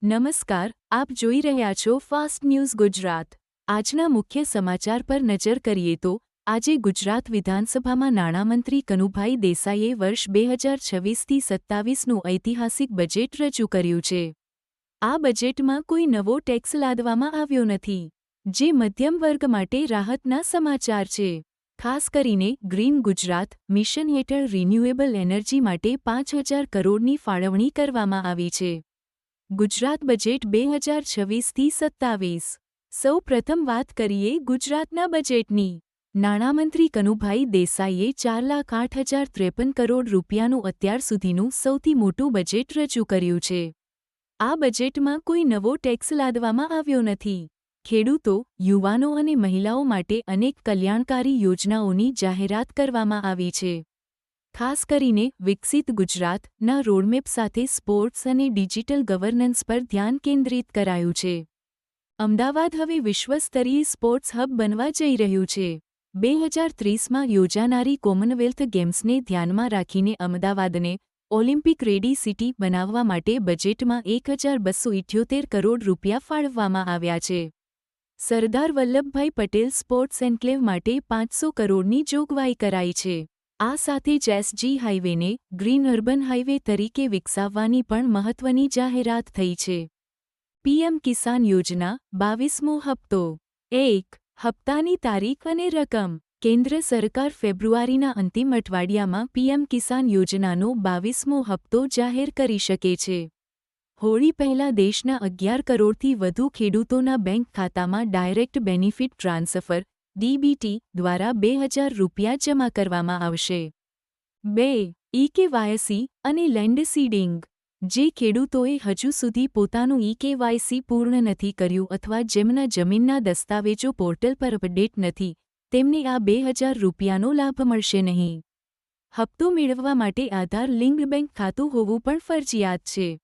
નમસ્કાર, આપ જોઈ રહ્યા છો ફાસ્ટ ન્યૂઝ ગુજરાત। આજના મુખ્ય સમાચાર પર નજર કરીએ તો આજે ગુજરાત વિધાનસભામાં નાણામંત્રી કનુભાઈ દેસાઈએ વર્ષ 2026-27નું ઐતિહાસિક બજેટ રજૂ કર્યું છે। આ બજેટમાં કોઈ નવો ટેક્સ લાદવામાં આવ્યો નથી, જે મધ્યમ વર્ગ માટે રાહતના સમાચાર છે। ખાસ કરીને ગ્રીન ગુજરાત મિશન હેઠળ રિન્યુએબલ એનર્જી માટે 5,000 કરોડની ફાળવણી કરવામાં આવી છે। ગુજરાત બજેટ 2026-27। સૌ પ્રથમ વાત કરીએ ગુજરાતના બજેટની। નાણામંત્રી કનુભાઈ દેસાઈએ 4,08,053 કરોડ રૂપિયાનું અત્યાર સુધીનું સૌથી મોટું બજેટ રજૂ કર્યું છે। આ બજેટમાં કોઈ નવો ટેક્સ લાદવામાં આવ્યો નથી। ખેડૂતો, યુવાનો અને મહિલાઓ માટે અનેક કલ્યાણકારી યોજનાઓની જાહેરાત કરવામાં આવી છે। ખાસ કરીને વિકસિત ગુજરાતના રોડમેપ સાથે સ્પોર્ટ્સ અને ડિજિટલ ગવર્નન્સ પર ધ્યાન કેન્દ્રિત કરાયું છે। અમદાવાદ હવે વિશ્વસ્તરીય સ્પોર્ટ્સ હબ બનવા જઈ રહ્યું છે। 2030માં યોજાનારી કોમનવેલ્થ ગેમ્સને ધ્યાનમાં રાખીને અમદાવાદને ઓલિમ્પિક રેડી સિટી બનાવવા માટે બજેટમાં 1,278 કરોડ રૂપિયા ફાળવવામાં આવ્યા છે। સરદાર વલ્લભભાઈ પટેલ સ્પોર્ટ્સ એન્ક્લેવ માટે 500 કરોડની જોગવાઈ કરાઈ છે। આ સાથે જ એસજી હાઇવેને ગ્રીન અર્બન હાઇવે તરીકે વિકસાવવાની પણ મહત્વની જાહેરાત થઈ છે। પીએમ કિસાન યોજના 22મો હપ્તો। 1. હપ્તાની તારીખ અને રકમ। કેન્દ્ર સરકાર ફેબ્રુઆરીના અંતિમ અઠવાડિયામાં પીએમ કિસાન યોજનાનો 22મો હપ્તો જાહેર કરી શકે છે। હોળી પહેલા દેશના 11 કરોડથી વધુ ખેડૂતોના બેંક ખાતામાં ડાયરેક્ટ બેનિફિટ ટ્રાન્સફર ડીબીટી દ્વારા 2,000 રૂપિયા જમા કરવામાં આવશે। 2. ઈ-કેવાયસી અને લેન્ડ સીડિંગ। જે ખેડૂતોએ હજુ સુધી પોતાનું ઈ-કેવાયસી પૂર્ણ નથી કર્યું અથવા જેમના જમીનના દસ્તાવેજો પોર્ટલ પર અપડેટ નથી, તેમને આ 2,000 રૂપિયાનો લાભ મળશે નહીં। હપ્તો મેળવવા માટે આધાર લિંક્ડ બેંક ખાતું હોવું પણ ફરજિયાત છે।